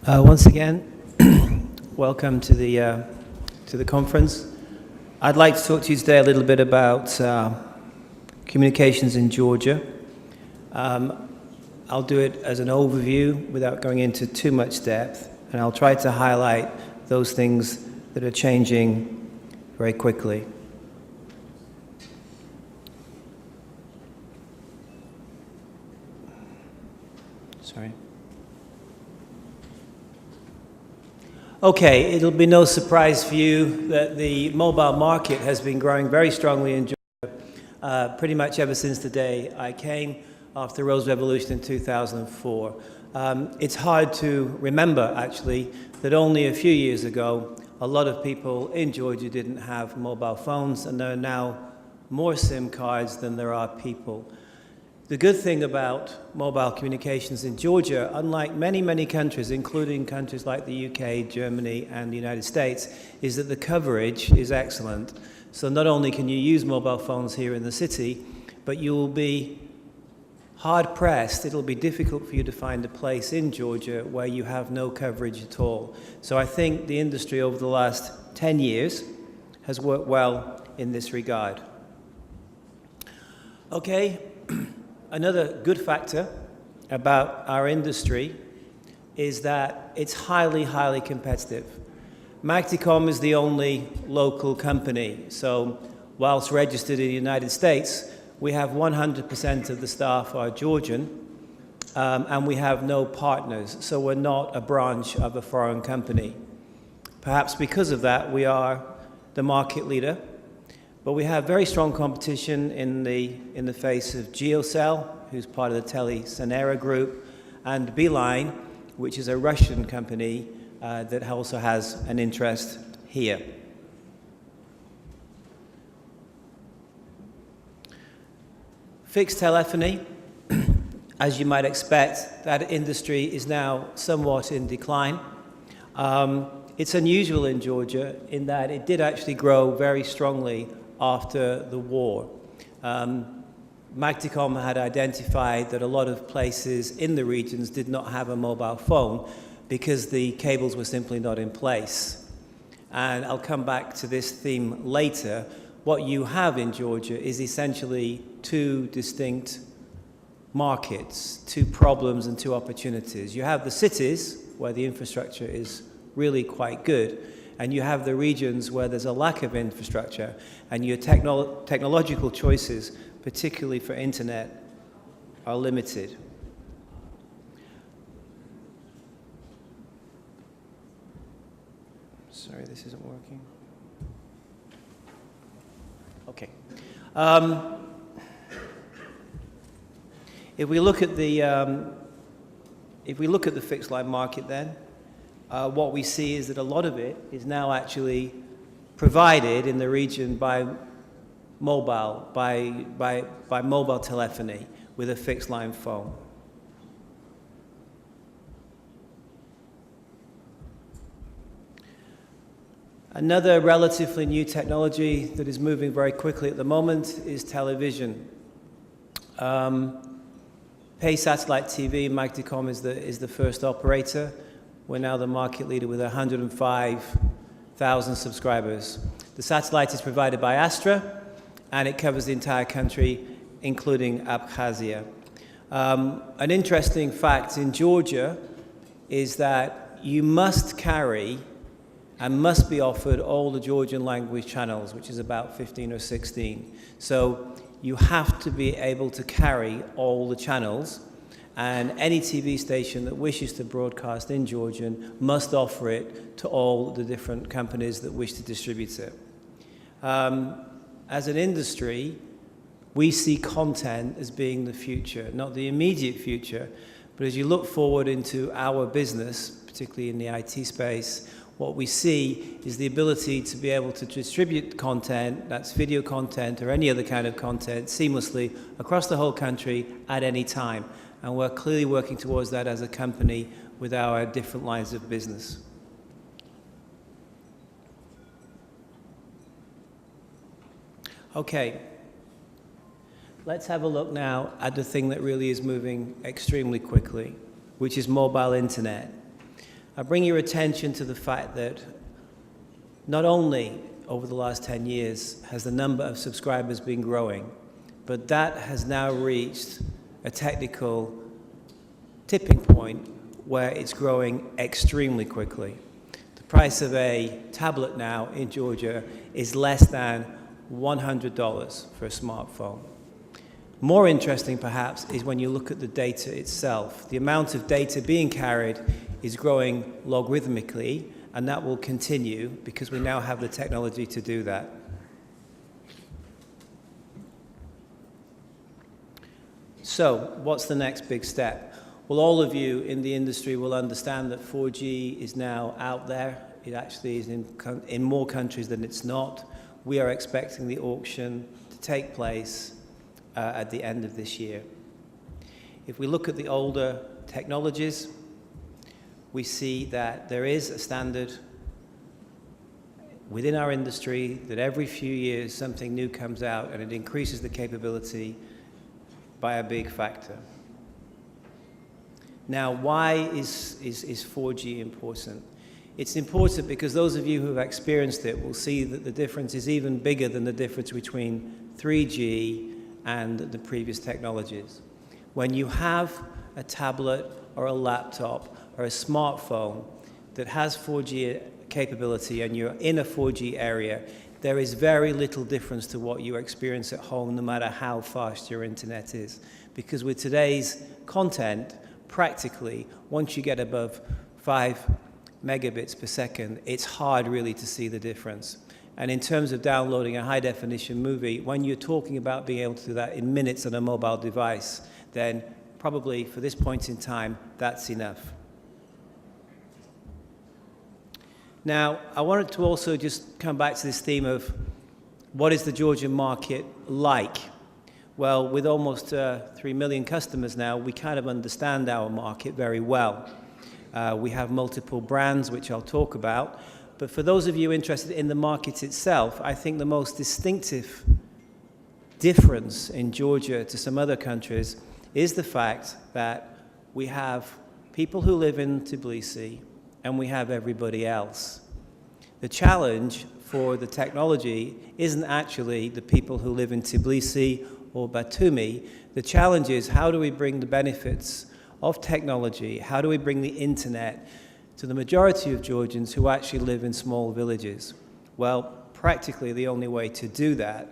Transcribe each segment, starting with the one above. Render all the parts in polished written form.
Once again, welcome to the conference. I'd like to talk to you today a little bit about communications in Georgia. I'll do it as an overview without going into too much depth, and I'll try to highlight those things that are changing very quickly. Sorry. Okay, it'll be no surprise for you that the mobile market has been growing very strongly in Georgia pretty much ever since the day I came after the Rose Revolution in 2004. It's hard to remember, actually, that only a few years ago, a lot of people in Georgia didn't have mobile phones, and there are now more SIM cards than there are people. The good thing about mobile communications in Georgia, unlike many, many countries, including countries like the UK, Germany, and the United States, is that the coverage is excellent. So not only can you use mobile phones here in the city, but you will be hard-pressed. It'll be difficult for you to find a place in Georgia where you have no coverage at all. So I think the industry over the last 10 years has worked well in this regard. Okay. Another good factor about our industry is that it's highly, highly competitive. Magticom is the only local company. So whilst registered in the United States, we have 100% of the staff are Georgian, and we have no partners. So we're not a branch of a foreign company. Perhaps because of that, we are the market leader. But we have very strong competition in the face of GeoCell, who's part of the telephony group, and Beeline, which is a Russian company that also has an interest here. Fixed telephony, as you might expect, that industry is now somewhat in decline. It's unusual in Georgia in that it did actually grow very strongly after the war. Magticom had identified that a lot of places in the regions did not have a mobile phone because the cables were simply not in place. And I'll come back to this theme later. What you have in Georgia is essentially two distinct markets, two problems and two opportunities. You have the cities where the infrastructure is really quite good, and you have the regions where there's a lack of infrastructure, and your technological choices, particularly for internet, are limited. Sorry, this isn't working. Okay. If we look at the fixed line market, then what we see is that a lot of it is now actually provided in the region by mobile, by mobile telephony with a fixed line phone. Another relatively new technology that is moving very quickly at the moment is television. Pay satellite TV, Magticom is the first operator. We're now the market leader with 105,000 subscribers. The satellite is provided by Astra, and it covers the entire country, including Abkhazia. An interesting fact in Georgia is that you must carry and must be offered all the Georgian language channels, which is about 15 or 16. So you have to be able to carry all the channels, and any TV station that wishes to broadcast in Georgian must offer it to all the different companies that wish to distribute it. As an industry, we see content as being the future, not the immediate future, but as you look forward into our business, particularly in the IT space, what we see is the ability to be able to distribute content, that's video content or any other kind of content, seamlessly across the whole country at any time. And we're clearly working towards that as a company with our different lines of business. Okay, let's have a look now at the thing that really is moving extremely quickly, which is mobile internet. I bring your attention to the fact that not only over the last 10 years has the number of subscribers been growing, but that has now reached a technical tipping point where it's growing extremely quickly. The price of a tablet now in Georgia is less than $100 for a smartphone. More interesting, perhaps, is when you look at the data itself. The amount of data being carried is growing logarithmically, and that will continue because we now have the technology to do that. So, what's the next big step? Well, all of you in the industry will understand that 4G is now out there. It actually is in more countries than it's not. We are expecting the auction to take place at the end of this year. If we look at the older technologies, we see that there is a standard within our industry that every few years something new comes out and it increases the capability by a big factor. Now, why is 4G important? It's important because those of you who have experienced it will see that the difference is even bigger than the difference between 3G and the previous technologies. When you have a tablet or a laptop or a smartphone that has 4G capability and you're in a 4G area, there is very little difference to what you experience at home, no matter how fast your internet is. Because with today's content, practically, once you get above 5 megabits per second, it's hard really to see the difference. And in terms of downloading a high-definition movie, when you're talking about being able to do that in minutes on a mobile device, then probably for this point in time, that's enough. Now, I wanted to also just come back to this theme of what is the Georgian market like? Well, with almost 3 million customers now, we kind of understand our market very well. We have multiple brands, which I'll talk about. But for those of you interested in the market itself, I think the most distinctive difference in Georgia to some other countries is the fact that we have people who live in Tbilisi and we have everybody else. The challenge for the technology isn't actually the people who live in Tbilisi or Batumi. The challenge is, how do we bring the benefits of technology, how do we bring the internet to the majority of Georgians who actually live in small villages? Well, practically the only way to do that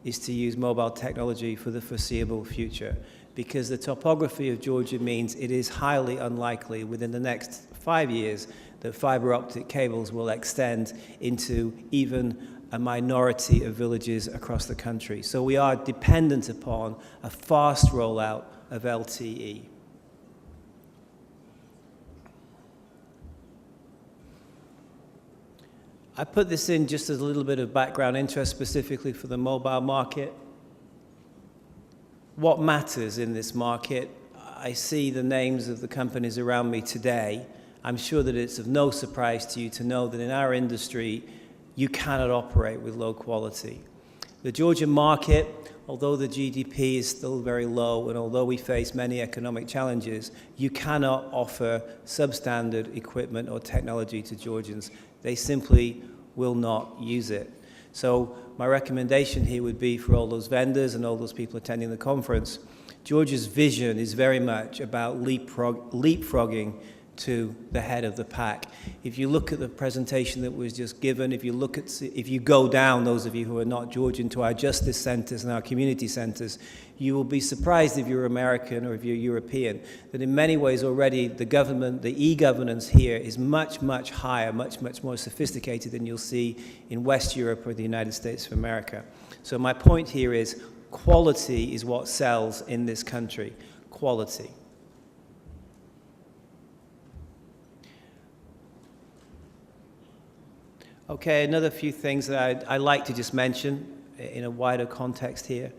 is to use mobile technology for the foreseeable future, because the topography of Georgia means it is highly unlikely within the next 5 years that fiber optic cables will extend into even a minority of villages across the country. So we are dependent upon a fast rollout of LTE. I put this in just as a little bit of background interest specifically for the mobile market. What matters in this market? I see the names of the companies around me today. I'm sure that it's of no surprise to you to know that in our industry, you cannot operate with low quality. The Georgian market, although the GDP is still very low and although we face many economic challenges, you cannot offer substandard equipment or technology to Georgians. They simply will not use it. So my recommendation here would be for all those vendors and all those people attending the conference, Georgia's vision is very much about leapfrogging to the head of the pack. If you look at the presentation that was just given, if you go down, those of you who are not Georgian, to our justice centers and our community centers, you will be surprised if you're American or if you're European, that in many ways already the government, the e-governance here is much, much higher, much, much more sophisticated than you'll see in West Europe or the United States of America. So my point here is quality is what sells in this country. Quality. Okay, another few things that I like to just mention in a wider context here.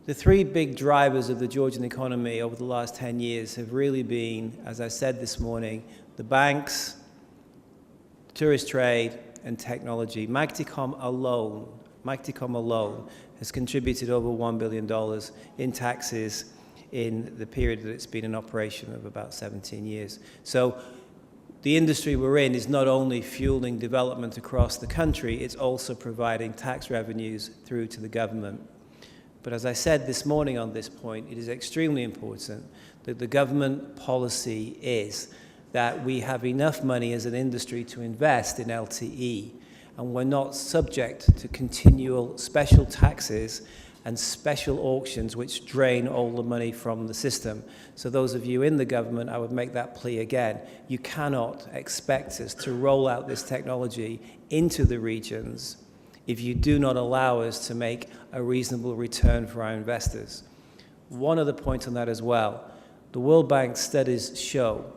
The three big drivers of the Georgian economy over the last 10 years have really been, as I said this morning, the banks, tourist trade, and technology. Magticom alone has contributed over $1 billion in taxes in the period that it's been in operation of about 17 years. So the industry we're in is not only fueling development across the country, it's also providing tax revenues through to the government. But as I said this morning on this point, it is extremely important that the government policy is that we have enough money as an industry to invest in LTE, and we're not subject to continual special taxes and special auctions which drain all the money from the system. So those of you in the government, I would make that plea again. You cannot expect us to roll out this technology into the regions if you do not allow us to make a reasonable return for our investors. One other point on that as well. The World Bank studies show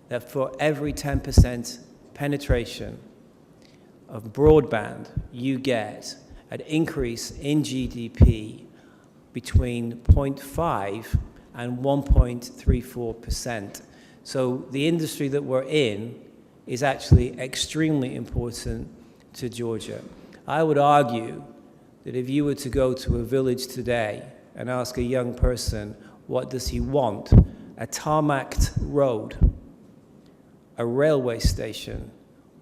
that for every 10% penetration of broadband, you get an increase in GDP between 0.5 and 1.34%. So the industry that we're in is actually extremely important to Georgia. I would argue that if you were to go to a village today and ask a young person, what does he want? A tarmacked road, a railway station,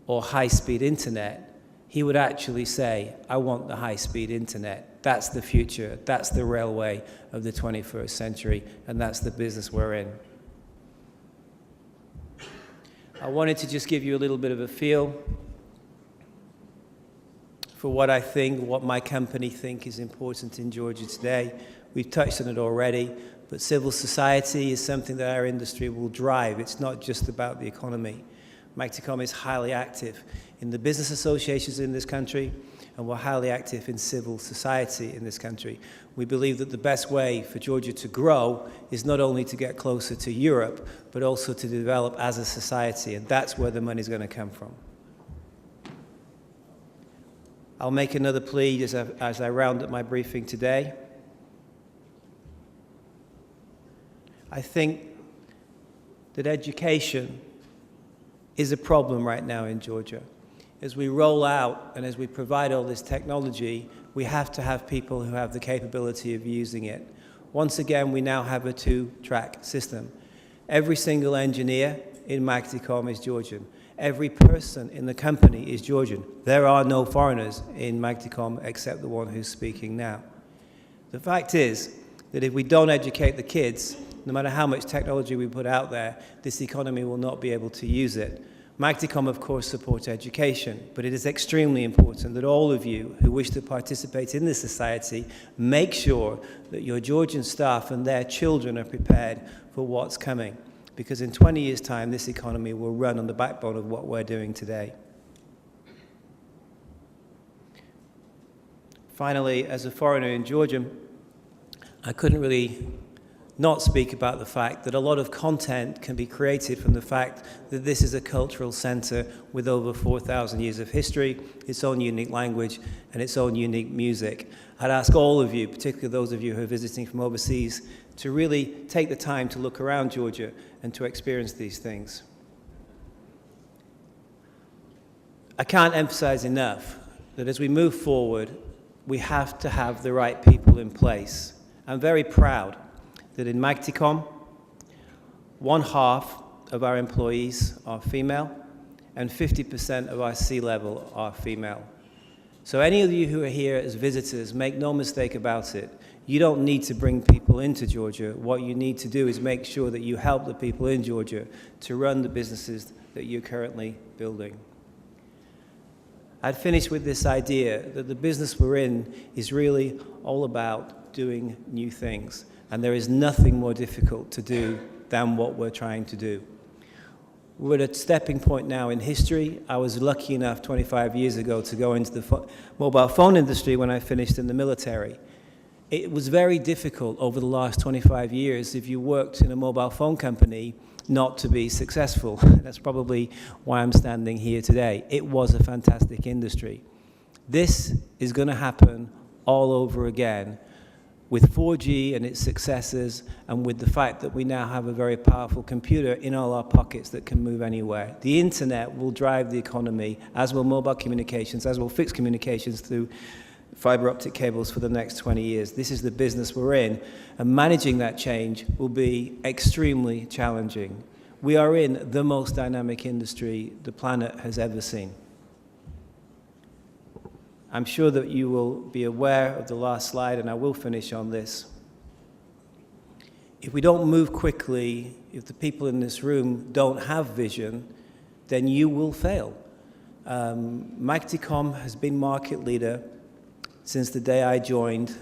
or high-speed internet, he would actually say, I want the high-speed internet. That's the future. That's the railway of the 21st century, and that's the business we're in. I wanted to just give you a little bit of a feel for what I think, what my company think is important in Georgia today. We've touched on it already, but civil society is something that our industry will drive. It's not just about the economy. Magticom is highly active in the business associations in this country, and we're highly active in civil society in this country. We believe that the best way for Georgia to grow is not only to get closer to Europe, but also to develop as a society, and that's where the money's going to come from. I'll make another plea as I round up my briefing today. I think that education is a problem right now in Georgia. As we roll out and as we provide all this technology, we have to have people who have the capability of using it. Once again, we now have a two-track system. Every single engineer in Magticom is Georgian. Every person in the company is Georgian. There are no foreigners in Magticom except the one who's speaking now. The fact is that if we don't educate the kids, no matter how much technology we put out there, this economy will not be able to use it. Magticom, of course, supports education, but it is extremely important that all of you who wish to participate in this society make sure that your Georgian staff and their children are prepared for what's coming, because in 20 years' time, this economy will run on the backbone of what we're doing today. Finally, as a foreigner in Georgia, I couldn't really not speak about the fact that a lot of content can be created from the fact that this is a cultural center with over 4,000 years of history, its own unique language, and its own unique music. I'd ask all of you, particularly those of you who are visiting from overseas, to really take the time to look around Georgia and to experience these things. I can't emphasize enough that as we move forward, we have to have the right people in place. I'm very proud that in Magticom, 1/2 of our employees are female and 50% of our C-level are female. So any of you who are here as visitors, make no mistake about it. You don't need to bring people into Georgia. What you need to do is make sure that you help the people in Georgia to run the businesses that you're currently building. I'd finish with this idea that the business we're in is really all about doing new things. And there is nothing more difficult to do than what we're trying to do. We're at a stepping point now in history. I was lucky enough 25 years ago to go into the mobile phone industry when I finished in the military. It was very difficult over the last 25 years if you worked in a mobile phone company not to be successful. That's probably why I'm standing here today. It was a fantastic industry. This is going to happen all over again with 4G and its successors, and with the fact that we now have a very powerful computer in all our pockets that can move anywhere. The internet will drive the economy, as will mobile communications, as will fixed communications through fiber optic cables for the next 20 years. This is the business we're in, and managing that change will be extremely challenging. We are in the most dynamic industry the planet has ever seen. I'm sure that you will be aware of the last slide, and I will finish on this. If we don't move quickly, if the people in this room don't have vision, then you will fail. Magticom has been market leader since the day I joined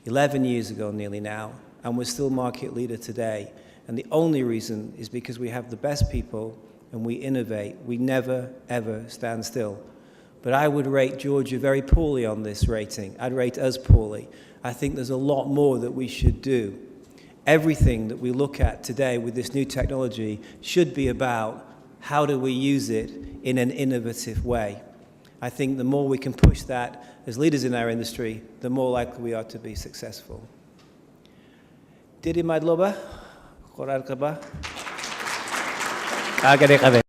11 years ago nearly now, and we're still market leader today. And the only reason is because we have the best people and we innovate. We never, ever stand still. But I would rate Georgia very poorly on this rating. I'd rate us poorly. I think there's a lot more that we should do. Everything that we look at today with this new technology should be about how do we use it in an innovative way. I think the more we can push that as leaders in our industry, the more likely we are to be successful. Diri madloba, korar kaba. Agade kabe.